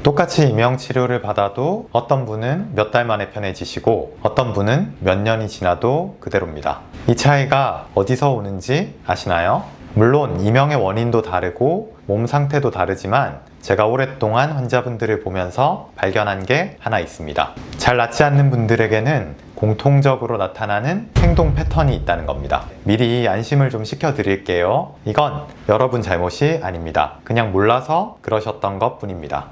똑같이 이명 치료를 받아도 어떤 분은 몇 달 만에 편해지시고 어떤 분은 몇 년이 지나도 그대로입니다. 이 차이가 어디서 오는지 아시나요? 물론 이명의 원인도 다르고 몸 상태도 다르지만 제가 오랫동안 환자분들을 보면서 발견한 게 하나 있습니다. 잘 낫지 않는 분들에게는 공통적으로 나타나는 행동 패턴이 있다는 겁니다. 미리 안심을 좀 시켜드릴게요. 이건 여러분 잘못이 아닙니다. 그냥 몰라서 그러셨던 것 뿐입니다.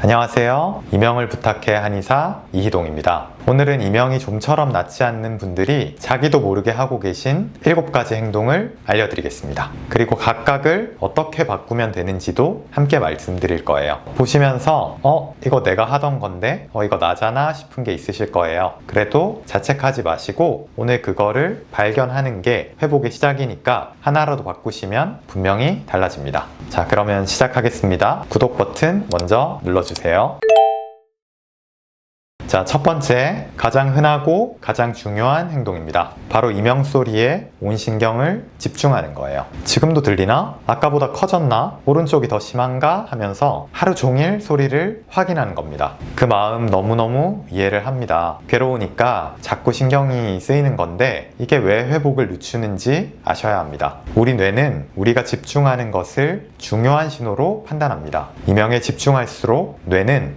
안녕하세요. 이명을 부탁해 한의사 이희동입니다. 오늘은 이명이 좀처럼 낫지 않는 분들이 자기도 모르게 하고 계신 7가지 행동을 알려드리겠습니다. 그리고 각각을 어떻게 바꾸면 되는지도 함께 말씀드릴 거예요. 보시면서 이거 내가 하던 건데 이거 나잖아 싶은 게 있으실 거예요. 그래도 자책하지 마시고 오늘 그거를 발견하는 게 회복의 시작이니까 하나라도 바꾸시면 분명히 달라집니다. 자, 그러면 시작하겠습니다. 구독 버튼 먼저 눌러주세요. 자, 첫 번째, 가장 흔하고 가장 중요한 행동입니다. 바로 이명 소리에 온 신경을 집중하는 거예요. 지금도 들리나? 아까보다 커졌나? 오른쪽이 더 심한가? 하면서 하루 종일 소리를 확인하는 겁니다. 그 마음 너무너무 이해를 합니다. 괴로우니까 자꾸 신경이 쓰이는 건데 이게 왜 회복을 늦추는지 아셔야 합니다. 우리 뇌는 우리가 집중하는 것을 중요한 신호로 판단합니다. 이명에 집중할수록 뇌는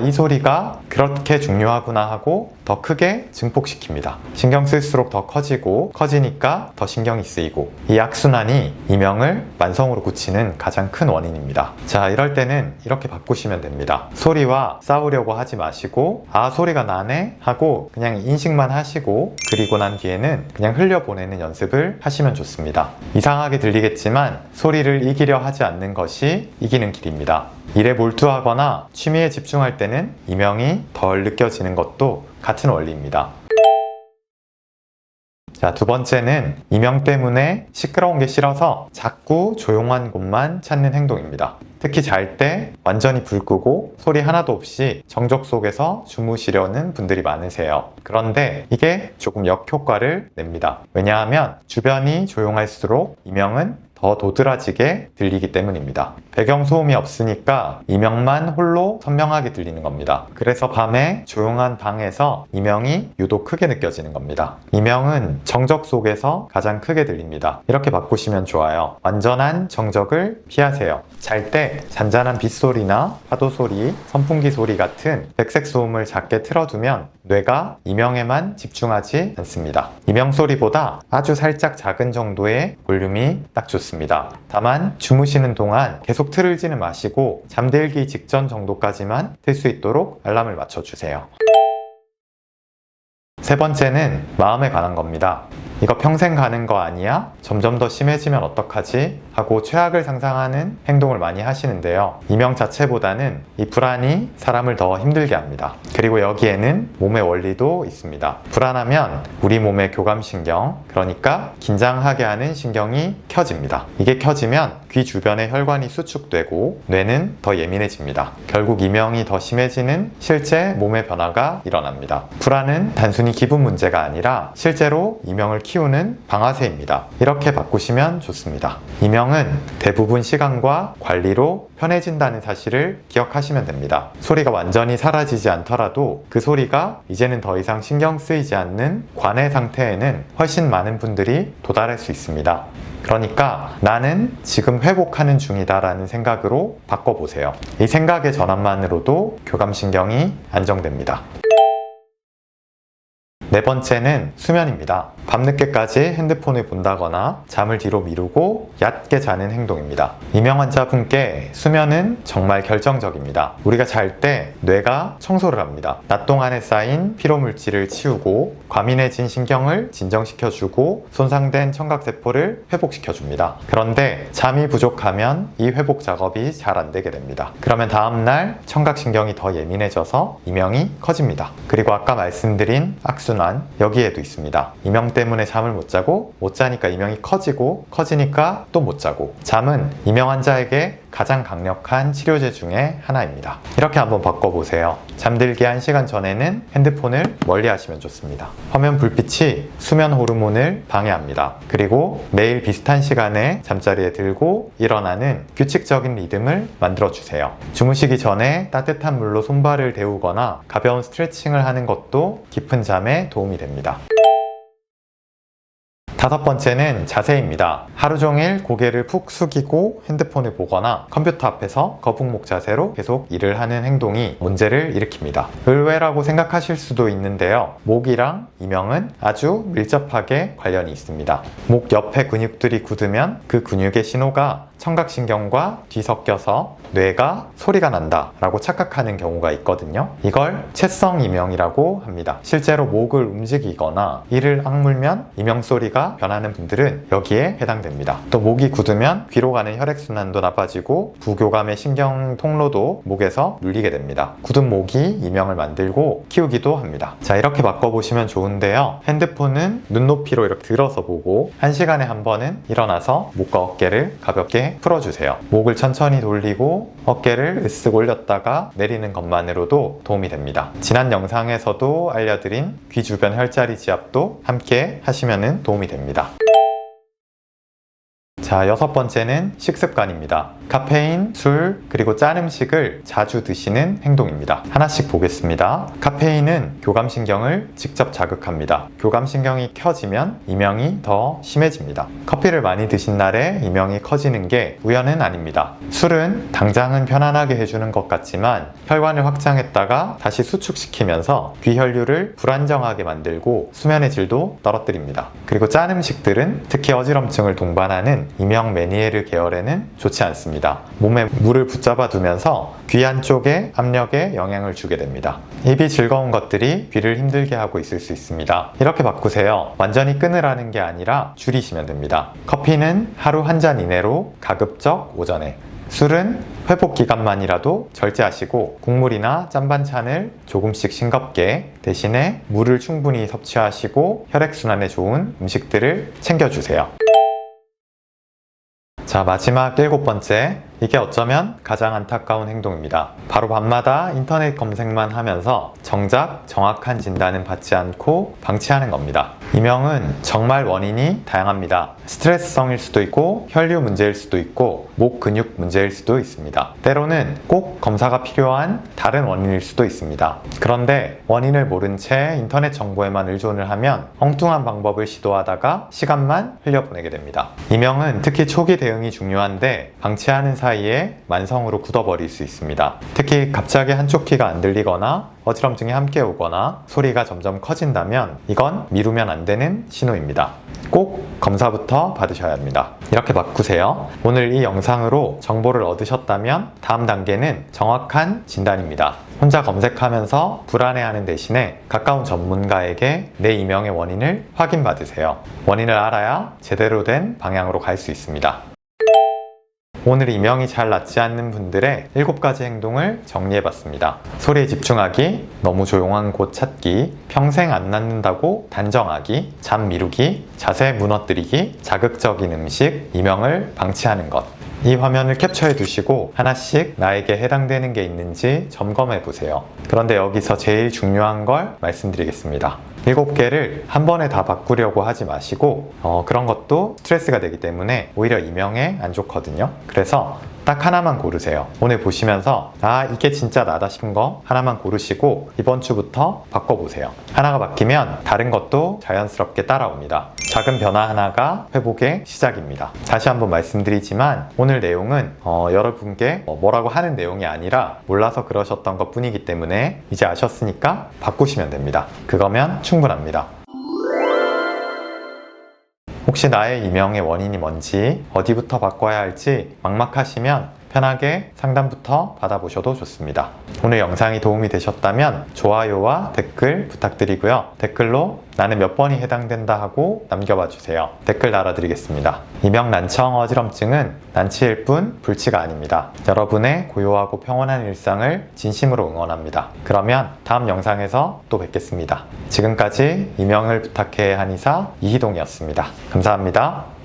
이 소리가 그렇게 중요하구나 하고 더 크게 증폭시킵니다. 신경 쓸수록 더 커지니까 더 신경이 쓰이고 이 악순환이 이명을 만성으로 고치는 가장 큰 원인입니다. 자, 이럴 때는 이렇게 바꾸시면 됩니다. 소리와 싸우려고 하지 마시고 소리가 나네 하고 그냥 인식만 하시고 그리고 난 뒤에는 그냥 흘려보내는 연습을 하시면 좋습니다. 이상하게 들리겠지만 소리를 이기려 하지 않는 것이 이기는 길입니다. 일에 몰두하거나 취미에 집중할 때는 이명이 덜 느껴지는 것도 같은 원리입니다. 자, 두 번째는 이명 때문에 시끄러운 게 싫어서 자꾸 조용한 곳만 찾는 행동입니다. 특히 잘 때 완전히 불 끄고 소리 하나도 없이 정적 속에서 주무시려는 분들이 많으세요. 그런데 이게 조금 역효과를 냅니다. 왜냐하면 주변이 조용할수록 이명은 더 도드라지게 들리기 때문입니다. 배경소음이 없으니까 이명만 홀로 선명하게 들리는 겁니다. 그래서 밤에 조용한 방에서 이명이 유독 크게 느껴지는 겁니다. 이명은 정적 속에서 가장 크게 들립니다. 이렇게 바꾸시면 좋아요. 완전한 정적을 피하세요. 잘 때 잔잔한 빗소리나 파도 소리, 선풍기 소리 같은 백색 소음을 작게 틀어두면 뇌가 이명에만 집중하지 않습니다. 이명 소리보다 아주 살짝 작은 정도의 볼륨이 딱 좋습니다. 다만 주무시는 동안 계속 틀지는 마시고 잠들기 직전 정도까지만 틀 수 있도록 알람을 맞춰주세요. 세 번째는 마음에 관한 겁니다. 이거 평생 가는 거 아니야? 점점 더 심해지면 어떡하지? 하고 최악을 상상하는 행동을 많이 하시는데요. 이명 자체보다는 이 불안이 사람을 더 힘들게 합니다. 그리고 여기에는 몸의 원리도 있습니다. 불안하면 우리 몸의 교감신경, 그러니까 긴장하게 하는 신경이 켜집니다. 이게 켜지면 귀 주변의 혈관이 수축되고 뇌는 더 예민해집니다. 결국 이명이 더 심해지는 실제 몸의 변화가 일어납니다. 불안은 단순히 기분 문제가 아니라 실제로 이명을 키우는 방아쇠입니다. 이렇게 바꾸시면 좋습니다. 이명은 대부분 시간과 관리로 편해진다는 사실을 기억하시면 됩니다. 소리가 완전히 사라지지 않더라도 그 소리가 이제는 더 이상 신경 쓰이지 않는 관해 상태에는 훨씬 많은 분들이 도달할 수 있습니다. 그러니까 나는 지금 회복하는 중이다 라는 생각으로 바꿔보세요. 이 생각의 전환만으로도 교감신경이 안정됩니다. 네 번째는 수면입니다. 밤늦게까지 핸드폰을 본다거나 잠을 뒤로 미루고 얕게 자는 행동입니다. 이명 환자분께 수면은 정말 결정적입니다. 우리가 잘 때 뇌가 청소를 합니다. 낮 동안에 쌓인 피로물질을 치우고 과민해진 신경을 진정시켜주고 손상된 청각세포를 회복시켜줍니다. 그런데 잠이 부족하면 이 회복 작업이 잘 안 되게 됩니다. 그러면 다음날 청각신경이 더 예민해져서 이명이 커집니다. 그리고 아까 말씀드린 악순환 여기에도 있습니다. 이명 때문에 잠을 못 자고 못 자니까 이명이 커지고 커지니까 또 못 자고 잠은 이명 환자에게 가장 강력한 치료제 중에 하나입니다. 이렇게 한번 바꿔보세요. 잠들기 1시간 전에는 핸드폰을 멀리 하시면 좋습니다. 화면 불빛이 수면 호르몬을 방해합니다. 그리고 매일 비슷한 시간에 잠자리에 들고 일어나는 규칙적인 리듬을 만들어주세요. 주무시기 전에 따뜻한 물로 손발을 데우거나 가벼운 스트레칭을 하는 것도 깊은 잠에 도움이 됩니다. 5번째는 자세입니다. 하루 종일 고개를 푹 숙이고 핸드폰을 보거나 컴퓨터 앞에서 거북목 자세로 계속 일을 하는 행동이 문제를 일으킵니다. 의외라고 생각하실 수도 있는데요. 목이랑 이명은 아주 밀접하게 관련이 있습니다. 목 옆에 근육들이 굳으면 그 근육의 신호가 청각신경과 뒤섞여서 뇌가 소리가 난다 라고 착각하는 경우가 있거든요. 이걸 채성 이명이라고 합니다. 실제로 목을 움직이거나 이를 악물면 이명 소리가 변하는 분들은 여기에 해당됩니다. 또 목이 굳으면 귀로 가는 혈액순환도 나빠지고 부교감의 신경 통로도 목에서 눌리게 됩니다. 굳은 목이 이명을 만들고 키우기도 합니다. 자, 이렇게 바꿔보시면 좋은데요. 핸드폰은 눈높이로 이렇게 들어서 보고 1시간에 한 번은 일어나서 목과 어깨를 가볍게 풀어주세요. 목을 천천히 돌리고 어깨를 으쓱 올렸다가 내리는 것만으로도 도움이 됩니다. 지난 영상에서도 알려드린 귀 주변 혈자리 지압도 함께 하시면 도움이 됩니다. 자, 6번째는 식습관입니다. 카페인, 술, 그리고 짠 음식을 자주 드시는 행동입니다. 하나씩 보겠습니다. 카페인은 교감신경을 직접 자극합니다. 교감신경이 켜지면 이명이 더 심해집니다. 커피를 많이 드신 날에 이명이 커지는 게 우연은 아닙니다. 술은 당장은 편안하게 해주는 것 같지만 혈관을 확장했다가 다시 수축시키면서 귀혈류를 불안정하게 만들고 수면의 질도 떨어뜨립니다. 그리고 짠 음식들은 특히 어지럼증을 동반하는 이명 메니에르 계열에는 좋지 않습니다. 몸에 물을 붙잡아 두면서 귀 안쪽의 압력에 영향을 주게 됩니다. 입이 즐거운 것들이 귀를 힘들게 하고 있을 수 있습니다. 이렇게 바꾸세요. 완전히 끊으라는 게 아니라 줄이시면 됩니다. 커피는 하루 1잔 이내로 가급적 오전에, 술은 회복 기간만이라도 절제하시고 국물이나 짠반찬을 조금씩 싱겁게, 대신에 물을 충분히 섭취하시고 혈액순환에 좋은 음식들을 챙겨주세요. 자, 마지막 7번째. 이게 어쩌면 가장 안타까운 행동입니다. 바로 밤마다 인터넷 검색만 하면서 정작 정확한 진단은 받지 않고 방치하는 겁니다. 이명은 정말 원인이 다양합니다. 스트레스성일 수도 있고 혈류 문제일 수도 있고 목 근육 문제일 수도 있습니다. 때로는 꼭 검사가 필요한 다른 원인일 수도 있습니다. 그런데 원인을 모른 채 인터넷 정보에만 의존을 하면 엉뚱한 방법을 시도하다가 시간만 흘려보내게 됩니다. 이명은 특히 초기 대응이 중요한데 방치하는 사이에 만성으로 굳어버릴 수 있습니다. 특히 갑자기 한쪽 귀가 안 들리거나 어지럼증이 함께 오거나 소리가 점점 커진다면 이건 미루면 안 되는 신호입니다. 꼭 검사부터 받으셔야 합니다. 이렇게 바꾸세요. 오늘 이 영상으로 정보를 얻으셨다면 다음 단계는 정확한 진단입니다. 혼자 검색하면서 불안해하는 대신에 가까운 전문가에게 내 이명의 원인을 확인받으세요. 원인을 알아야 제대로 된 방향으로 갈 수 있습니다. 오늘 이명이 잘 낫지 않는 분들의 7가지 행동을 정리해봤습니다. 소리에 집중하기, 너무 조용한 곳 찾기, 평생 안 낫는다고 단정하기, 잠 미루기, 자세 무너뜨리기, 자극적인 음식, 이명을 방치하는 것. 이 화면을 캡처해 두시고 하나씩 나에게 해당되는 게 있는지 점검해 보세요. 그런데 여기서 제일 중요한 걸 말씀드리겠습니다. 7개를 한 번에 다 바꾸려고 하지 마시고 그런 것도 스트레스가 되기 때문에 오히려 이명에 안 좋거든요. 그래서 딱 하나만 고르세요. 오늘 보시면서 이게 진짜 나다 싶은 거 하나만 고르시고 이번 주부터 바꿔보세요. 하나가 바뀌면 다른 것도 자연스럽게 따라옵니다. 작은 변화 하나가 회복의 시작입니다. 다시 한번 말씀드리지만 오늘 내용은 여러분께 뭐라고 하는 내용이 아니라 몰라서 그러셨던 것 뿐이기 때문에 이제 아셨으니까 바꾸시면 됩니다. 그거면 충분합니다. 혹시 나의 이명의 원인이 뭔지, 어디부터 바꿔야 할지 막막하시면 편하게 상담부터 받아보셔도 좋습니다. 오늘 영상이 도움이 되셨다면 좋아요와 댓글 부탁드리고요. 댓글로 나는 몇 번이 해당된다 하고 남겨봐 주세요. 댓글 달아드리겠습니다. 이명 난청 어지럼증은 난치일 뿐 불치가 아닙니다. 여러분의 고요하고 평온한 일상을 진심으로 응원합니다. 그러면 다음 영상에서 또 뵙겠습니다. 지금까지 이명을 부탁해 한의사 이희동이었습니다. 감사합니다.